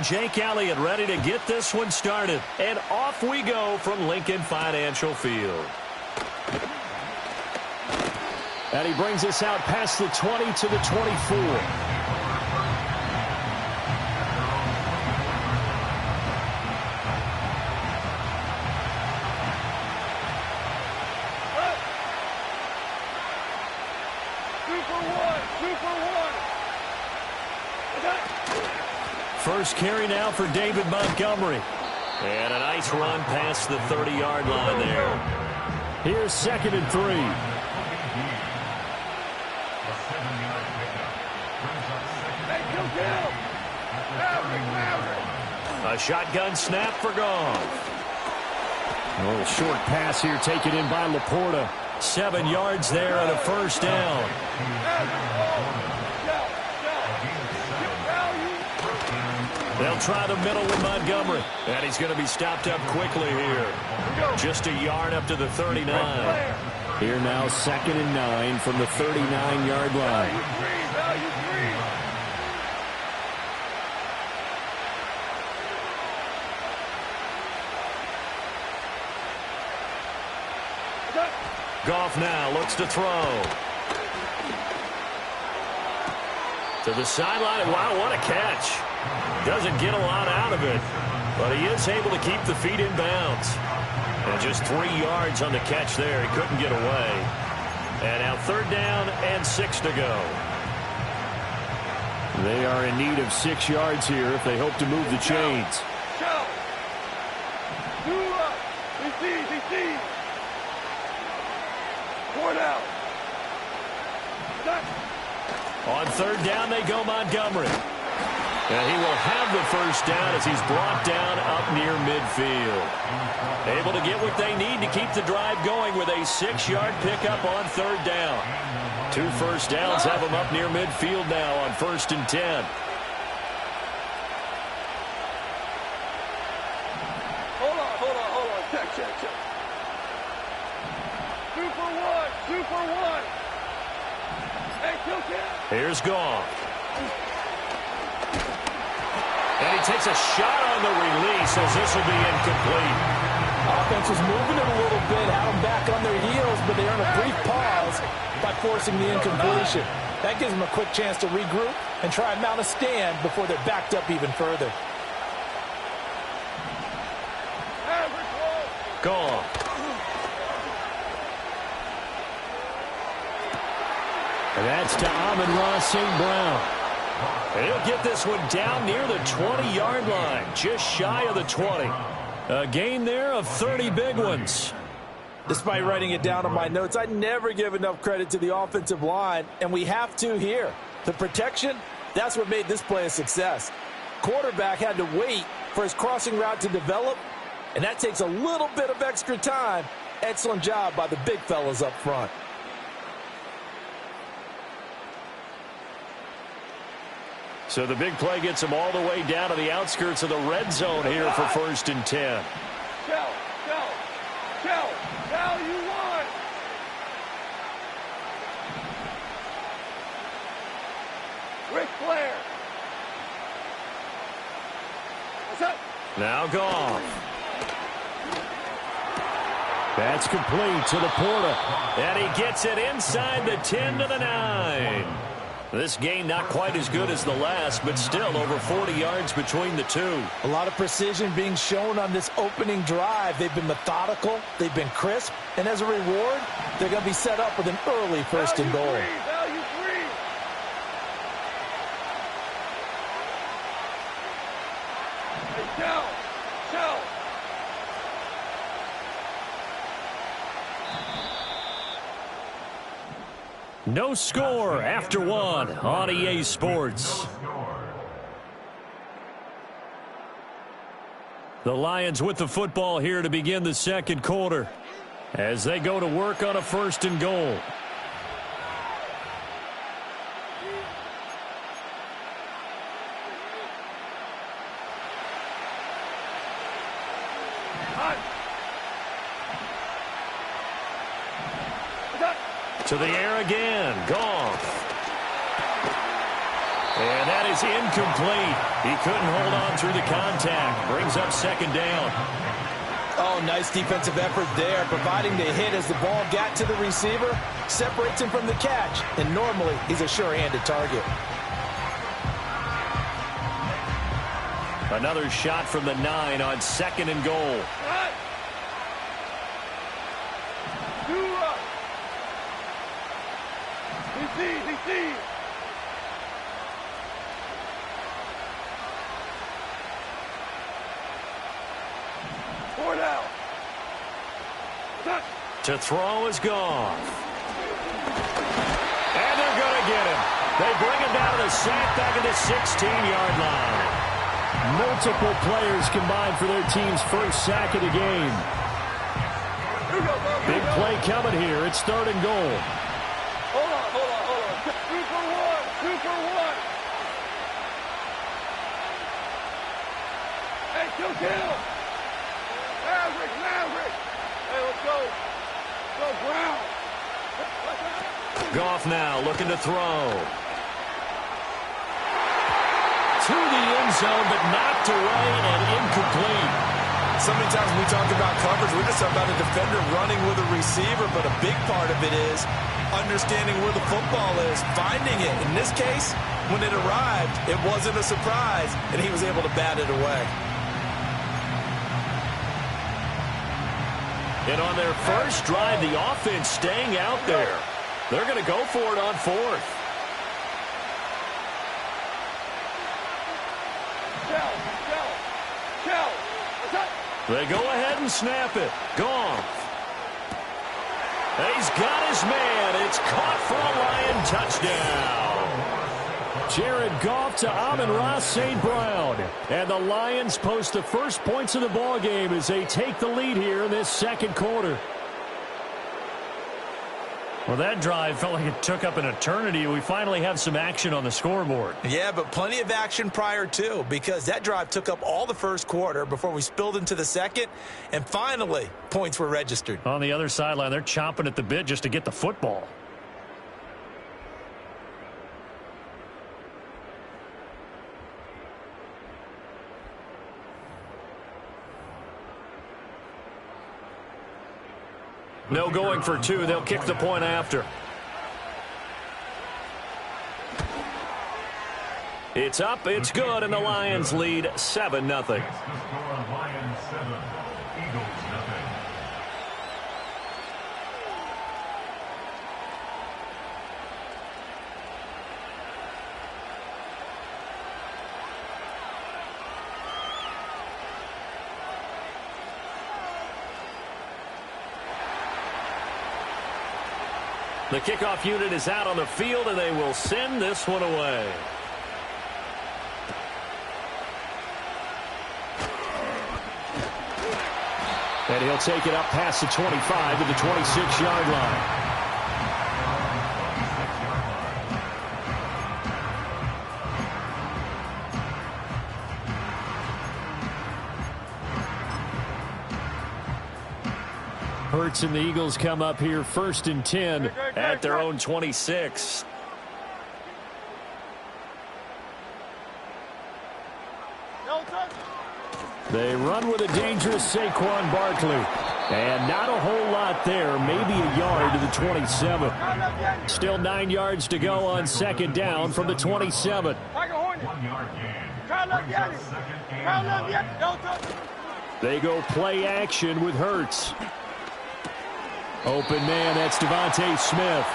Jake Elliott ready to get this one started. And off we go from Lincoln Financial Field. And he brings us out past the 20 to the 24. First carry now for David Montgomery. And a nice run past the 30-yard line there. Here's 2nd and 3. A shotgun snap for Goff. A little short pass here taken in by Laporta. 7 yards there and a first down. They'll try the middle with Montgomery. And he's going to be stopped up quickly here. Just a yard up to the 39. Here now 2nd and 9 from the 39-yard line. Goff now looks to throw. To the sideline. Wow, what a catch. Doesn't get a lot out of it, but he is able to keep the feet in bounds. And just 3 yards on the catch there. He couldn't get away. And now 3rd down and 6 to go. They are in need of 6 yards here if they hope to move the chains. On 3rd down they go Montgomery. And he will have the first down as he's brought down up near midfield. Able to get what they need to keep the drive going with a 6-yard pickup on 3rd down. 2 first downs have him up near midfield now on 1st and 10. Hold on. Check. 2 for 1. Hey, kill cat. Here's Goff. And he takes a shot on the release as this will be incomplete. Offense was moving it a little bit, had them back on their heels, but they earn a brief pause by forcing the incompletion. That gives them a quick chance to regroup and try and mount a stand before they're backed up even further. Goff. And that's to Amon-Ra St. Brown. He'll get this one down near the 20-yard line, just shy of the 20. A gain there of 30 big ones. Despite writing it down on my notes, I never give enough credit to the offensive line, and we have to here. The protection, that's what made this play a success. Quarterback had to wait for his crossing route to develop, and that takes a little bit of extra time. Excellent job by the big fellas up front. So the big play gets him all the way down to the outskirts of the red zone here for 1st and 10. Cal, you won. Ric Flair. What's up? Now Goff. That's complete to Laporta. And he gets it inside the 10 to the 9. This game not quite as good as the last, but still over 40 yards between the two. A lot of precision being shown on this opening drive. They've been methodical, they've been crisp, and as a reward, they're going to be set up with an early 1st and goal. Value free. Hey, Cal. No score after 1 on EA Sports. The Lions with the football here to begin the 2nd quarter as they go to work on a 1st and goal. To the air again, Goff. And And that is incomplete. He couldn't hold on through the contact. Brings up second down. Oh, nice defensive effort there, providing the hit as the ball got to the receiver, separates him from the catch, and normally he's a sure-handed target. Another shot from the 9 on second and goal. DC. 4 down. To throw is gone. And they're going to get him. They bring him down to the sack back at the 16-yard line. Multiple players combined for their team's first sack of the game. Big play coming here. It's third and goal. Hold on. 2 for 1. Hey, kill. Maverick. Hey, let's go. Go Brown. Goff now looking to throw. To the end zone, but knocked away and incomplete. So many times when we talk about coverage, we're just talking about a defender running with a receiver, but a big part of it is understanding where the football is, finding it. In this case, when it arrived, it wasn't a surprise, and he was able to bat it away. And on their first drive, the offense staying out there. They're going to go for it on fourth. They go ahead and snap it. Goff. He's got his man. It's caught for a Lion touchdown. Jared Goff to Amon-Ra St. Brown. And the Lions post the first points of the ball game as they take the lead here in this second quarter. Well, that drive felt like it took up an eternity. We finally have some action on the scoreboard. Yeah, but plenty of action prior to, because that drive took up all the first quarter before we spilled into the second, and finally, points were registered. On the other sideline, they're chomping at the bit just to get the football. No going for two. They'll kick the point after. It's up, it's good, and the Lions lead 7-0. The kickoff unit is out on the field, and they will send this one away. And he'll take it up past the 25 to the 26-yard line. Hurts and the Eagles come up here first and 10 at their own 26. They run with a dangerous Saquon Barkley. And not a whole lot there, maybe a yard to the 27. Still 9 yards to go on second down from the 27. They go play action with Hurts. Open man, that's Devontae Smith.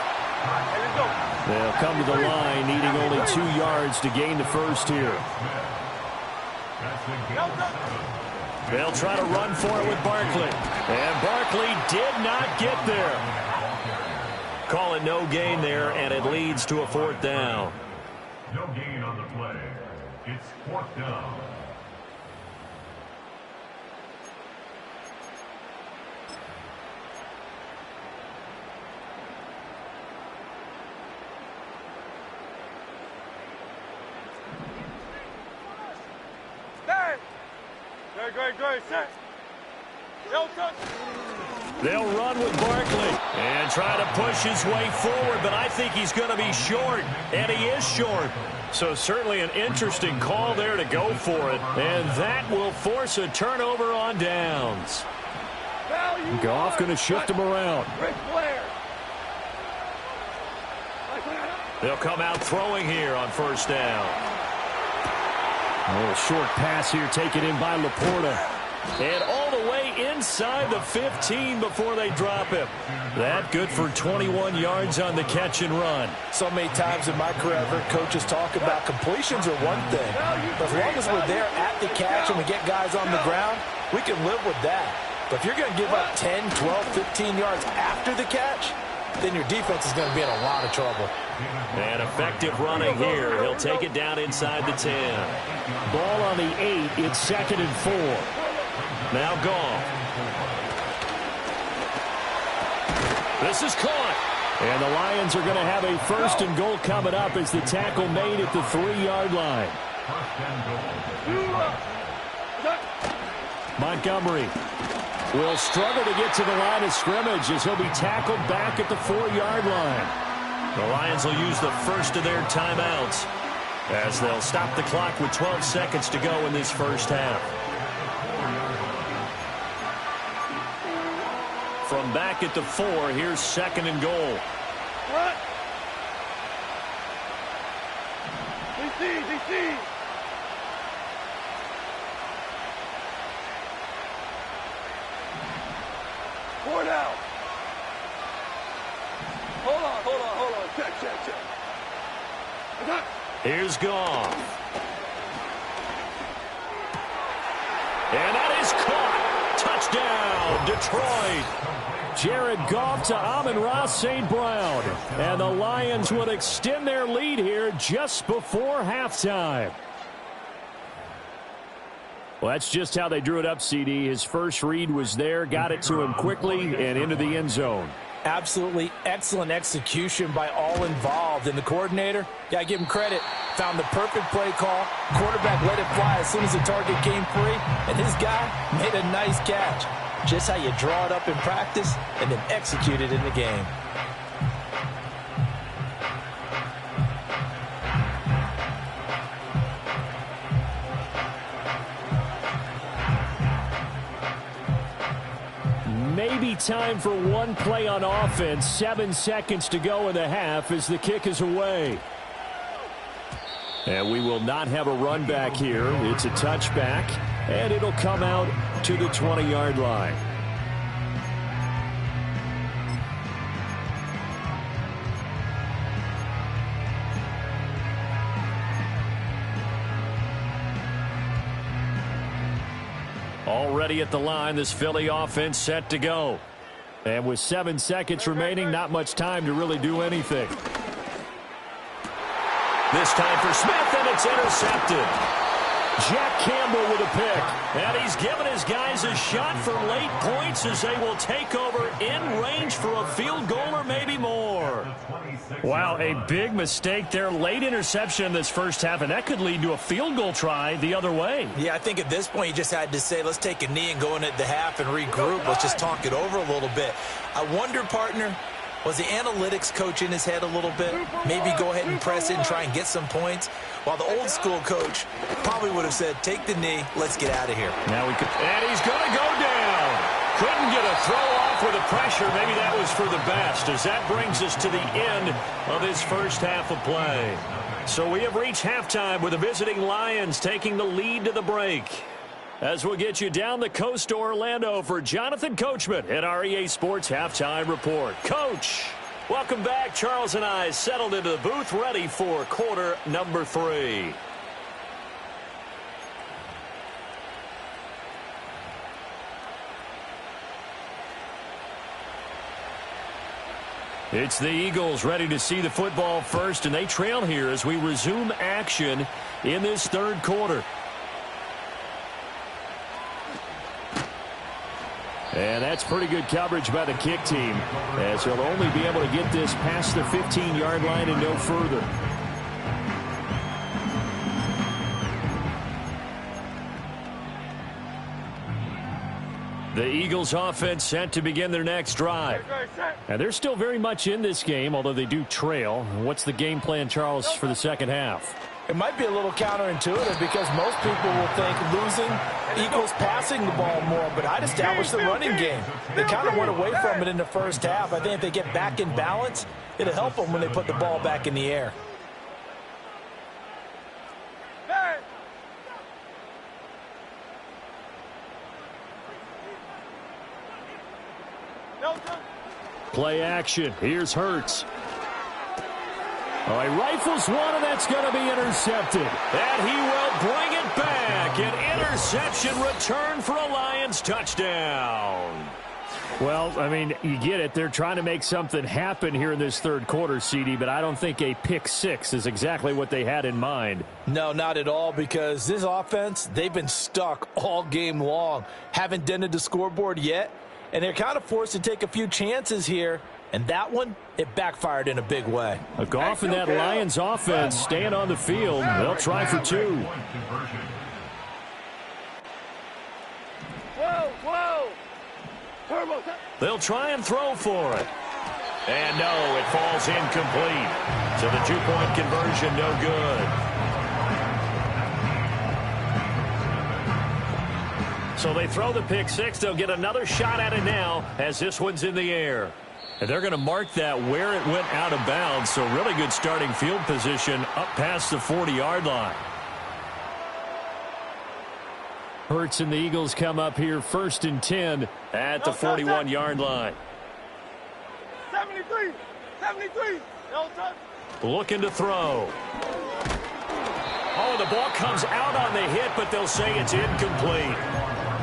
They'll come to the line, needing only 2 yards to gain the first here. They'll try to run for it with Barkley. And Barkley did not get there. Call it no gain there, and it leads to a fourth down. No gain on the play. It's fourth down. Great, set. Yo, touch. They'll run with Barkley and try to push his way forward, but I think he's going to be short, and he is short. So certainly an interesting call there to go for it, and that will force a turnover on downs. Goff going to shift him around. They'll come out throwing here on first down. A little short pass here taken in by Laporta. And all the way inside the 15 before they drop him. That good for 21 yards on the catch and run. So many times in my career, I've heard coaches talk about completions are one thing. But as long as we're there at the catch and we get guys on the ground, we can live with that. But if you're going to give up 10, 12, 15 yards after the catch, then your defense is going to be in a lot of trouble. And effective running here. He'll take it down inside the 10. Ball on the 8. It's 2nd and 4. Now Goff. This is caught. And the Lions are going to have a 1st and goal coming up as the tackle made at the 3-yard line. Montgomery will struggle to get to the line of scrimmage as he'll be tackled back at the 4-yard line. The Lions will use the first of their timeouts as they'll stop the clock with 12 seconds to go in this first half. From back at the 4, here's 2nd and goal. What? DC. 4 down. Hold on. Check. Here's Goff. And that is caught. Touchdown, Detroit. Jared Goff to Amon-Ra St. Brown. And the Lions would extend their lead here just before halftime. Well, that's just how they drew it up, CD. His first read was there, got it to him quickly, and into the end zone. Absolutely excellent execution by all involved. And the coordinator, got to give him credit, found the perfect play call. Quarterback let it fly as soon as the target came free, and his guy made a nice catch. Just how you draw it up in practice and then execute it in the game. Maybe time for one play on offense. 7 seconds to go in the half as the kick is away. And we will not have a run back here. It's a touchback, and it'll come out to the 20-yard line. Already at the line, this Philly offense set to go. And with 7 seconds remaining, not much time to really do anything. This time for Smith, and it's intercepted. Jack Campbell with a pick. And he's given his guys a shot for late points as they will take over in range for a field goal or maybe more. Wow, a big mistake there. Late interception in this first half, and that could lead to a field goal try the other way. Yeah, I think at this point you just had to say, let's take a knee and go into the half and regroup. Let's just talk it over a little bit. I wonder, partner, was the analytics coach in his head a little bit? Maybe go ahead and press it and try and get some points? While the old school coach probably would have said, take the knee, let's get out of here. And he's going to go down. Couldn't get a throw off with the pressure. Maybe that was for the best, as that brings us to the end of this first half of play. So we have reached halftime with the visiting Lions taking the lead to the break. As we'll get you down the coast to Orlando for Jonathan Coachman at our EA Sports Halftime Report. Coach, welcome back. Charles and I settled into the booth ready for quarter number 3. It's the Eagles ready to see the football first, and they trail here as we resume action in this third quarter. And that's pretty good coverage by the kick team, as he'll only be able to get this past the 15-yard line and no further. The Eagles offense set to begin their next drive. And they're still very much in this game, although they do trail. What's the game plan, Charles, for the second half? It might be a little counterintuitive because most people will think losing equals passing the ball more, but I'd establish the running game. They kind of went away from it in the first half. I think if they get back in balance, it'll help them when they put the ball back in the air. Play action. Here's Hurts. Oh, he rifles one, and that's going to be intercepted. And he will bring it back. An interception return for a Lions touchdown. Well, I mean, you get it. They're trying to make something happen here in this third quarter, CD, but I don't think a pick six is exactly what they had in mind. No, not at all, because this offense, they've been stuck all game long. Haven't dented the scoreboard yet, and they're kind of forced to take a few chances here. And that one, it backfired in a big way. Goff and that Lions offense staying on the field. They'll try for two. Whoa. Turbo. They'll try and throw for it. And no, it falls incomplete. So the two-point conversion no good. So they throw the pick six. They'll get another shot at it now as this one's in the air. And they're going to mark that where it went out of bounds. So really good starting field position up past the 40-yard line. Hurts and the Eagles come up here 1st and 10 at the 41-yard line. 73. No touch. Looking to throw. Oh, the ball comes out on the hit, but they'll say it's incomplete.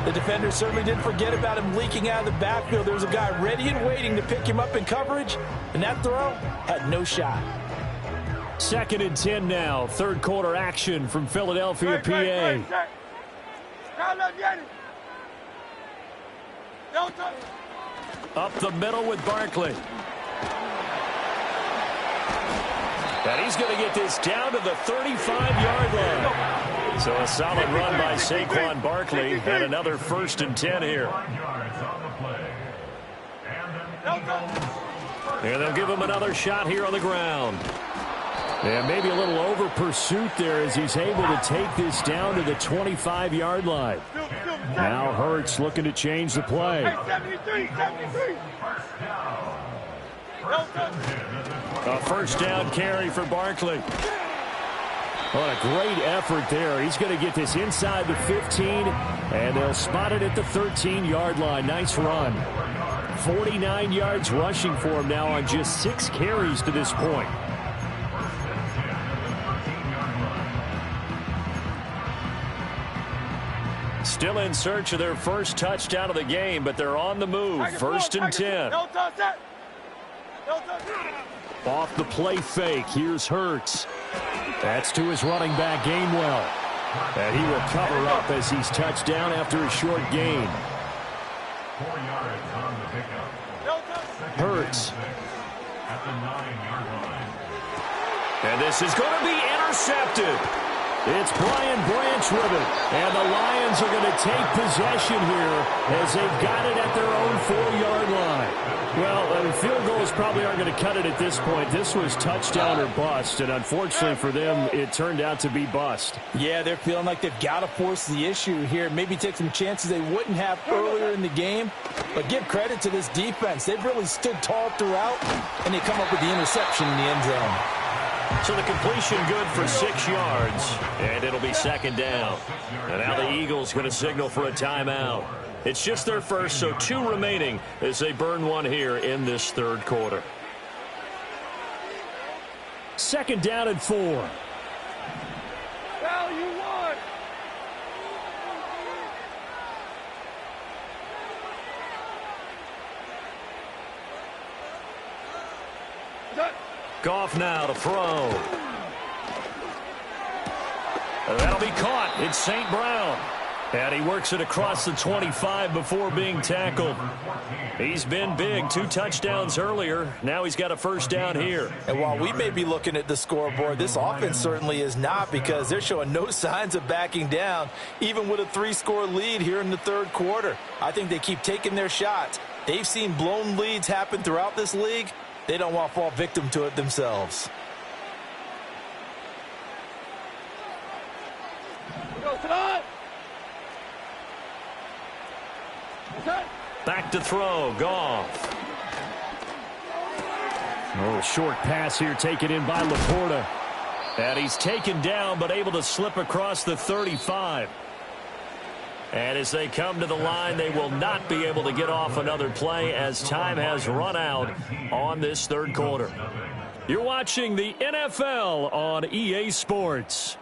The defender certainly didn't forget about him leaking out of the backfield. There was a guy ready and waiting to pick him up in coverage, and that throw had no shot. 2nd and 10 now. Third quarter action from Philadelphia, PA. Up the middle with Barkley. And he's going to get this down to the 35-yard line. So a solid run by Saquon Barkley and another 1st and 10 here. And they'll give him another shot here on the ground. And maybe a little over pursuit there as he's able to take this down to the 25-yard line. Now Hurts looking to change the play. 73. A first down carry for Barkley. What a great effort there. He's going to get this inside the 15, and they'll spot it at the 13-yard line. Nice run. 49 yards rushing for him now on just 6 carries to this point. Still in search of their first touchdown of the game, but they're on the move. 1st and 10. Off the play fake. Here's Hurts. That's to his running back, Gainwell. And he will cover up as he's touched down after a short gain. 4 yards on the pickup. Hurts. At the 9-yard line. And this is going to be intercepted. It's Brian Branch with it. And the Lions are going to take possession here as they've got it at their own 4-yard line. Well, field goals probably aren't going to cut it at this point. This was touchdown or bust, and unfortunately for them, it turned out to be bust. Yeah, they're feeling like they've got to force the issue here. Maybe take some chances they wouldn't have earlier in the game. But give credit to this defense. They've really stood tall throughout, and they come up with the interception in the end zone. So the completion good for 6 yards, and it'll be 2nd down. And now the Eagles going to signal for a timeout. It's just their first, so 2 remaining as they burn one here in this third quarter. 2nd down and 4. Well, you won. Goff now to throw. That'll be caught. It's St. Brown. And he works it across the 25 before being tackled. He's been big. 2 touchdowns earlier. Now he's got a first down here. And while we may be looking at the scoreboard, this offense certainly is not, because they're showing no signs of backing down, even with a 3-score lead here in the third quarter. I think they keep taking their shots. They've seen blown leads happen throughout this league. They don't want to fall victim to it themselves. Go, tonight. Back to throw. Goff. Oh, short pass here taken in by Laporta. And he's taken down but able to slip across the 35. And as they come to the line, they will not be able to get off another play as time has run out on this third quarter. You're watching the NFL on EA Sports.